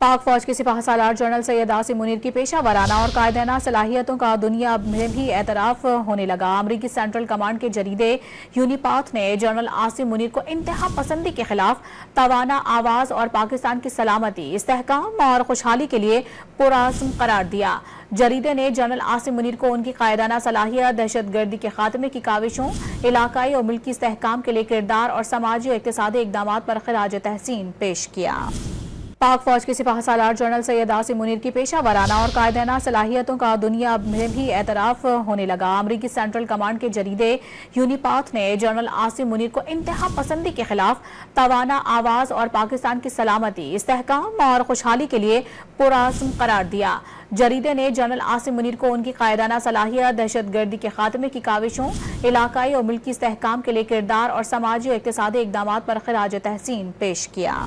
पाक फौज के सिपाही सालार जनरल सैयद आसिम मुनीर की पेशा वराना और कायदाना सलाहियतों का दुनिया में भी एतराफ़ होने लगा। अमरीकी सेंट्रल कमांड के जरीदे यूनिपाथ ने जनरल आसिम मुनीर को इंतहा पसंदी के खिलाफ तवाना आवाज़ और पाकिस्तान की सलामती, इस्तेहकाम और खुशहाली के लिए पुरअज़्म करार दिया। जरीदे ने जनरल आसिम मुनीर को उनकी कायदाना सलाहियत, दहशतगर्दी के खात्मे की काविशों, इलाकाई और मुल्की इस्तेहकाम के लिए किरदार और समाजी और इक़्तिसादी इक़दामात पर खिराज तहसीन पेश किया। पाक फौज के सिपाही सालार जनरल सैयद आसिम मुनीर की पेशा वराना और कायदाना सलाहियतों का दुनिया में भी एतराफ़ होने लगा। अमरीकी सेंट्रल कमांड के जरीदे यूनिपाथ ने जनरल आसिम मुनीर को इंतहा पसंदी के खिलाफ तवाना आवाज़ और पाकिस्तान की सलामती, इस्तेहकाम और खुशहाली के लिए पुरअज़्म करार दिया। जरीदे ने जनरल आसिम मुनीर को उनकी कायदाना सलाहियत, दहशतगर्दी के खात्मे की काविशों, इलाकाई और मुल्की इस्तेहकाम के लिए किरदार और समाजी और इक़्तिसादी इक़दामात पर खिराज तहसीन पेश किया।